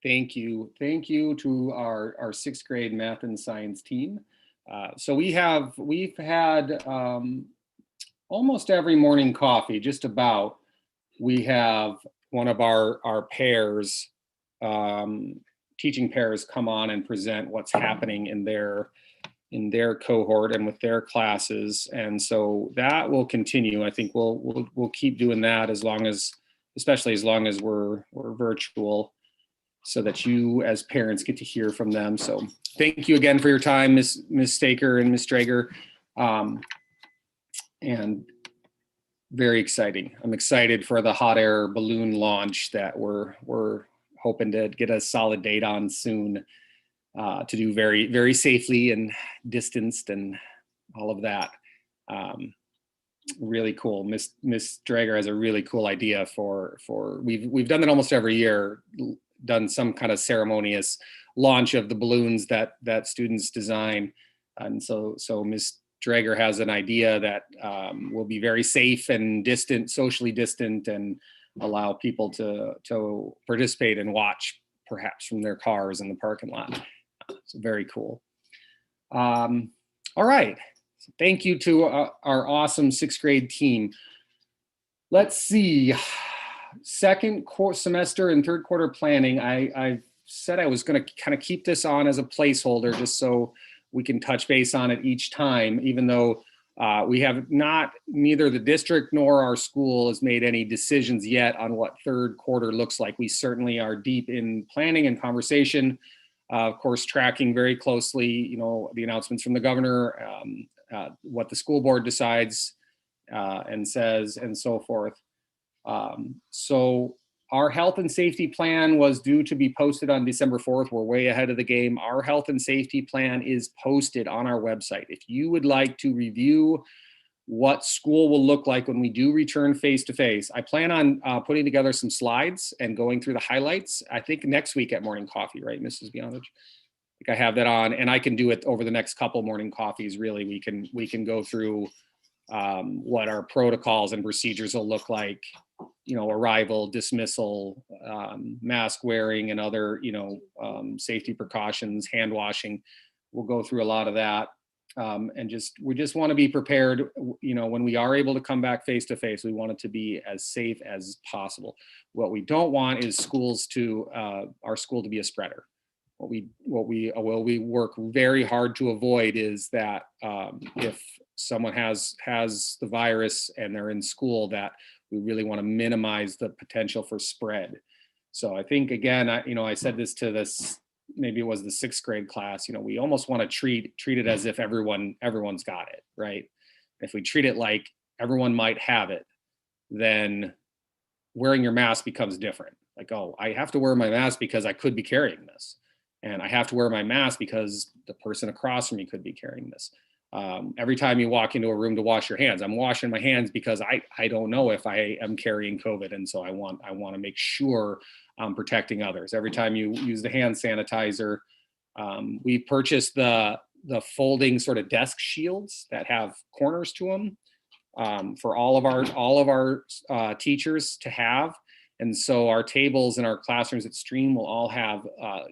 Thank you. Thank you to our sixth grade math and science team. So we've had almost every morning coffee, just about. We have one of our pairs, teaching pairs, come on and present what's happening in their cohort and with their classes, and so that will continue. I think we'll keep doing that especially as long as we're virtual, so that you as parents get to hear from them. So thank you again for your time, Ms. Staker and Ms. Drager. And very exciting. I'm excited for the hot air balloon launch that we're hoping to get a solid date on soon, to do very, very safely and distanced and all of that. Really cool. Miss Drager has a really cool idea for we've done that almost every year, done some kind of ceremonious launch of the balloons that students design. And so Miss Drager has an idea that will be very safe and distant, socially distant, and allow people to participate and watch perhaps from their cars in the parking lot. So very cool. All right. So thank you to our awesome sixth grade team. Let's see. Second semester and third quarter planning. I said I was going to kind of keep this on as a placeholder just so we can touch base on it each time, even though we have neither the district nor our school has made any decisions yet on what third quarter looks like. We certainly are deep in planning and conversation, of course, tracking very closely, the announcements from the governor, what the school board decides and says, and so forth. So our health and safety plan was due to be posted on December 4th. We're way ahead of the game. Our health and safety plan is posted on our website. If you would like to review what school will look like when we do return face-to-face, I plan on putting together some slides and going through the highlights, I think next week at morning coffee, right, Mrs. Bionage? I think I have that on, and I can do it over the next couple morning coffees. Really, we can go through what our protocols and procedures will look like, arrival, dismissal, mask wearing, and other, safety precautions, hand washing. We'll go through a lot of that. And we just want to be prepared, when we are able to come back face to face, we want it to be as safe as possible. What we don't want is our school to be a spreader. What we work very hard to avoid is that if someone has the virus and they're in school, that we really want to minimize the potential for spread. So I think, again, I said this to maybe it was the sixth grade class, we almost want to treat it as if everyone's got it, right? If we treat it like everyone might have it, then wearing your mask becomes different. Like, oh, I have to wear my mask because I could be carrying this. And I have to wear my mask because the person across from me could be carrying this. Every time you walk into a room to wash your hands, I'm washing my hands because I don't know if I am carrying COVID. And so I want to make sure I'm protecting others. Every time you use the hand sanitizer, we purchased the folding sort of desk shields that have corners to them for all of our teachers to have. And so our tables in our classrooms at STrEAM will all have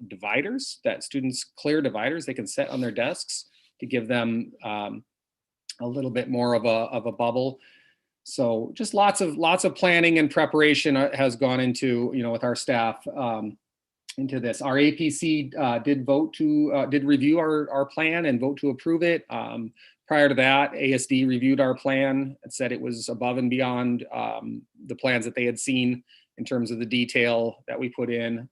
dividers, that students clear dividers they can set on their desks to give them a little bit more of a bubble. So just lots of planning and preparation has gone into, with our staff into this. Our APC did review our plan and vote to approve it. Prior to that, ASD reviewed our plan and said it was above and beyond the plans that they had seen in terms of the detail that we put in.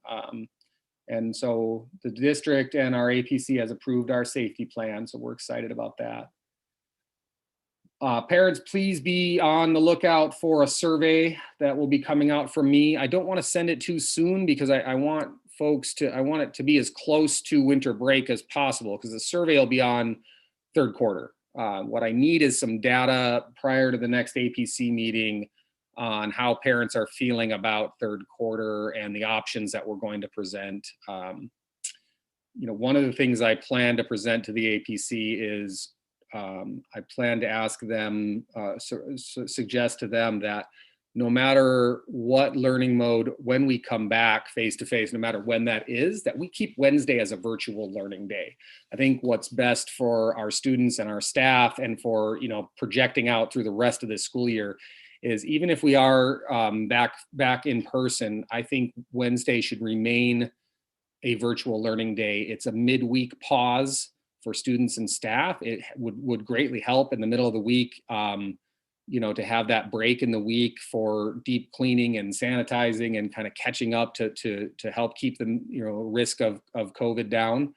And so the district and our APC has approved our safety plan. So we're excited about that. Parents, please be on the lookout for a survey that will be coming out from me. I don't want to send it too soon because I want I want it to be as close to winter break as possible, because the survey will be on third quarter. What I need is some data prior to the next APC meeting on how parents are feeling about third quarter and the options that we're going to present. One of the things I plan to present to the APC is I plan to ask them, suggest to them that no matter what learning mode, when we come back face to face, no matter when that is, that we keep Wednesday as a virtual learning day. I think what's best for our students and our staff, and for projecting out through the rest of this school year, is even if we are back in person, I think Wednesday should remain a virtual learning day. It's a midweek pause for students and staff. It would greatly help in the middle of the week, to have that break in the week for deep cleaning and sanitizing and kind of catching up to help keep the risk of COVID down.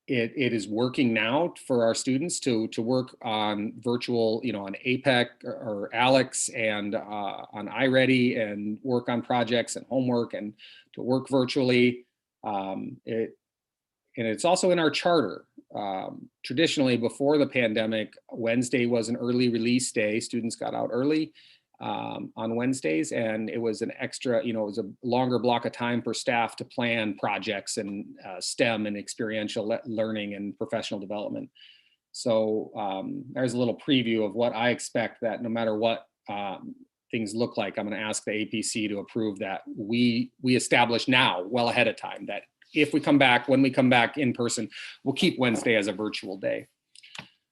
It is working now for our students to work on virtual, on APEC or Alex and on iReady, and work on projects and homework and to work virtually. And it's also in our charter. Traditionally, before the pandemic, Wednesday was an early release day. Students got out early on Wednesdays, and it was an extra, it was a longer block of time for staff to plan projects and STEM and experiential learning and professional development. So there's a little preview of what I expect, that no matter what things look like, I'm going to ask the APC to approve that we establish now, well ahead of time, that if we come back, when we come back in person, we'll keep Wednesday as a virtual day.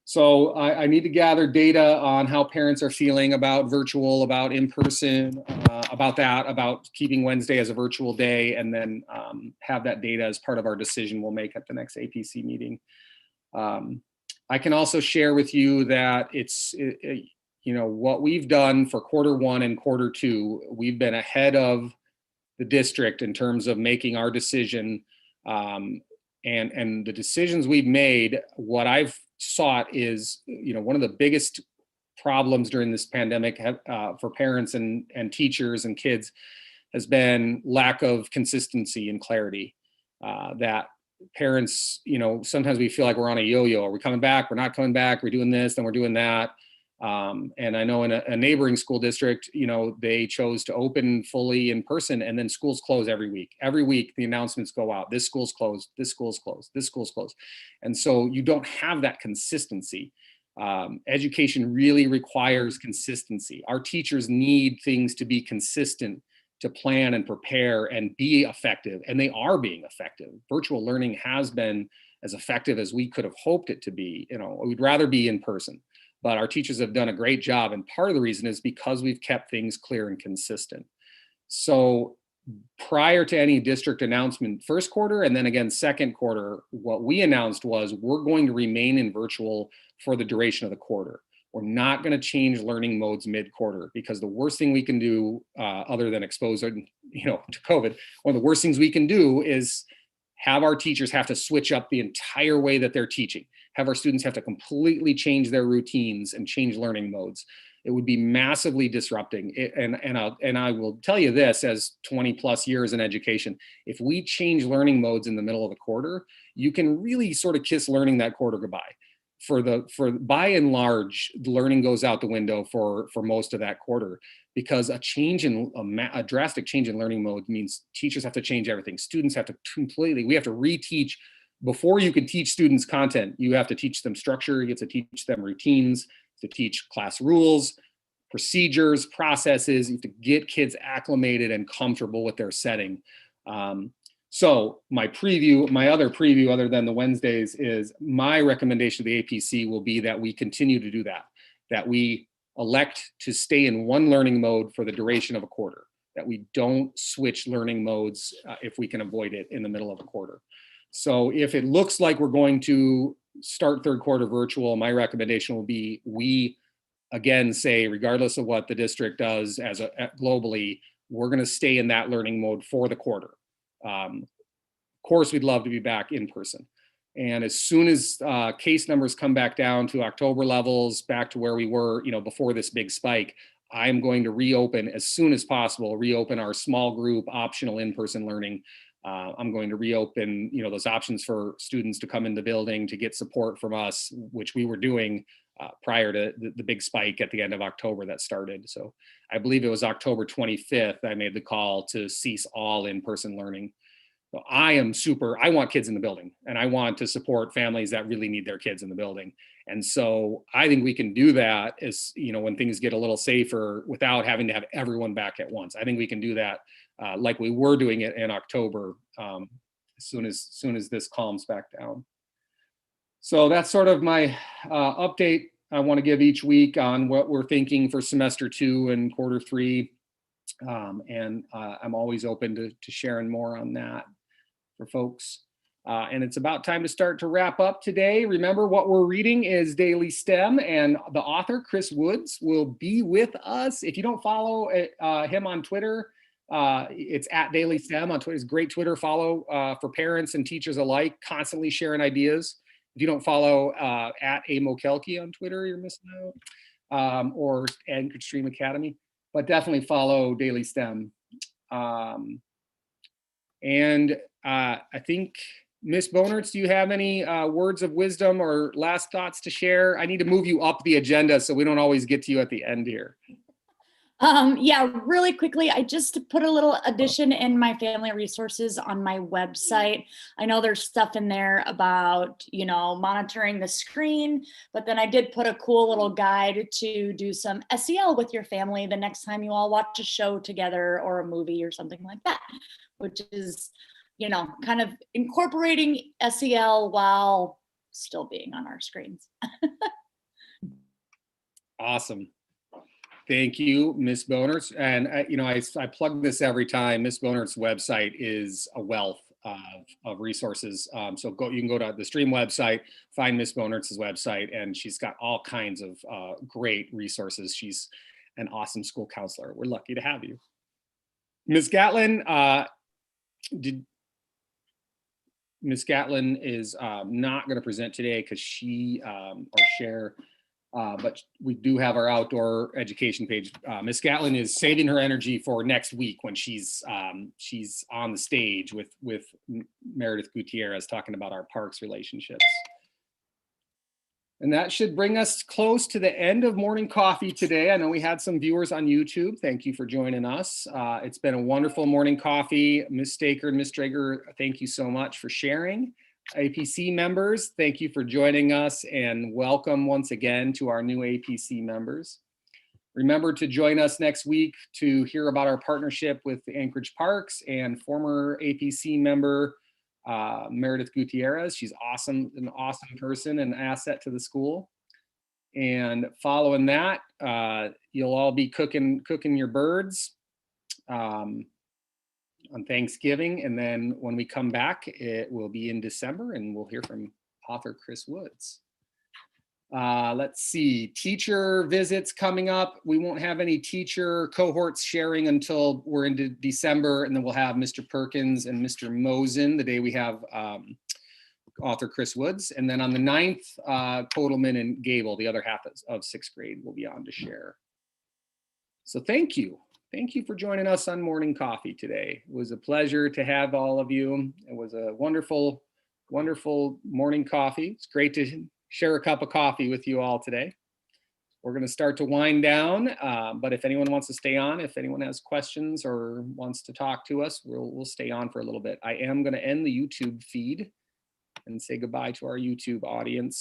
So I need to gather data on how parents are feeling about virtual, about in-person, about keeping Wednesday as a virtual day, and then have that data as part of our decision we'll make at the next APC meeting. I can also share with you that what we've done for quarter one and quarter two, we've been ahead of the district in terms of making our decision, and the decisions we've made. What I've sought is, one of the biggest problems during this pandemic for parents and teachers and kids has been lack of consistency and clarity. That parents, sometimes we feel like we're on a yo-yo. Are we coming back? We're not coming back. We're doing this, then we're doing that. And I know in a neighboring school district, they chose to open fully in person, and then schools close every week. Every week the announcements go out: this school's closed, this school's closed, this school's closed. And so you don't have that consistency. Education really requires consistency. Our teachers need things to be consistent, to plan and prepare and be effective, and they are being effective. Virtual learning has been as effective as we could have hoped it to be. We'd rather be in person, but our teachers have done a great job. And part of the reason is because we've kept things clear and consistent. So prior to any district announcement, first quarter and then again second quarter, what we announced was we're going to remain in virtual for the duration of the quarter. We're not going to change learning modes mid-quarter, because the worst thing we can do, other than expose to COVID, one of the worst things we can do is have our teachers have to switch up the entire way that they're teaching, have our students have to completely change their routines and change learning modes. It would be massively disrupting. And I will tell you this, as 20 plus years in education, if we change learning modes in the middle of the quarter, you can really sort of kiss learning that quarter goodbye. For by and large, learning goes out the window for most of that quarter, because a drastic change in learning mode means teachers have to change everything. Students have to we have to reteach. Before you can teach students content, you have to teach them structure, you have to teach them routines, to teach class rules, procedures, processes. You have to get kids acclimated and comfortable with their setting. So my other preview other than the Wednesdays, is my recommendation to the APC will be that we continue to do that we elect to stay in one learning mode for the duration of a quarter, that we don't switch learning modes if we can avoid it in the middle of a quarter. So if it looks like we're going to start third quarter virtual, my recommendation will be we again say, regardless of what the district does globally, we're going to stay in that learning mode for the quarter. Of course, we'd love to be back in person. And as soon as case numbers come back down to October levels, back to where we were, before this big spike, I'm going to reopen as soon as possible, reopen our small group optional in-person learning. I'm going to reopen, those options for students to come in the building to get support from us, which we were doing prior to the big spike at the end of October that started. So I believe it was October 25th, I made the call to cease all in-person learning. So I want kids in the building, and I want to support families that really need their kids in the building. And so I think we can do that as, when things get a little safer without having to have everyone back at once. I think we can do that like we were doing it in October, as soon as this calms back down. So that's sort of my update I want to give each week on what we're thinking for semester 2 and quarter 3. And I'm always open to sharing more on that for folks. And it's about time to start to wrap up today. Remember, what we're reading is Daily STEM, and the author, Chris Woods, will be with us. If you don't follow him on Twitter, it's at Daily STEM on Twitter. It's a great Twitter follow for parents and teachers alike, constantly sharing ideas. If you don't follow at @AMokelke on Twitter, you're missing out, or STrEAM Academy, but definitely follow Daily STEM. And I think, Ms. Bonerts, do you have any words of wisdom or last thoughts to share? I need to move you up the agenda so we don't always get to you at the end here. Yeah, really quickly, I just put a little addition in my family resources on my website. I know there's stuff in there about, monitoring the screen, but then I did put a cool little guide to do some SEL with your family the next time you all watch a show together or a movie or something like that, which is, kind of incorporating SEL while still being on our screens. Awesome. Thank you, Ms. Bonerts. And I plug this every time. Ms. Bonerts' website is a wealth of resources. So you can go to the STrEAM website, find Ms. Bonerts' website, and she's got all kinds of great resources. She's an awesome school counselor. We're lucky to have you. Ms. Gatlin, Ms. Gatlin is not going to present today because she or share. But we do have our outdoor education page. Ms. Gatlin is saving her energy for next week when she's on the stage with Meredith Gutierrez talking about our parks relationships. And that should bring us close to the end of morning coffee today. I know we had some viewers on YouTube. Thank you for joining us. It's been a wonderful morning coffee. Ms. Staker and Ms. Drager, thank you so much for sharing. APC members, thank you for joining us, and welcome once again to our new APC members. Remember to join us next week to hear about our partnership with the Anchorage Parks and former APC member Meredith Gutierrez. She's awesome, an awesome person and asset to the school. And following that, you'll all be cooking your birds on Thanksgiving, and then when we come back, it will be in December, and we'll hear from author Chris Woods. Let's see, teacher visits coming up. We won't have any teacher cohorts sharing until we're into December, and then we'll have Mr. Perkins and Mr. Mosen the day we have author Chris Woods. And then on the 9th, Kotelman and Gable, the other half of 6th grade, will be on to share. So thank you. Thank you for joining us on Morning Coffee today. It was a pleasure to have all of you. It was a wonderful, wonderful morning coffee. It's great to share a cup of coffee with you all today. We're going to start to wind down, but if anyone wants to stay on, if anyone has questions or wants to talk to us, we'll stay on for a little bit. I am going to end the YouTube feed and say goodbye to our YouTube audience.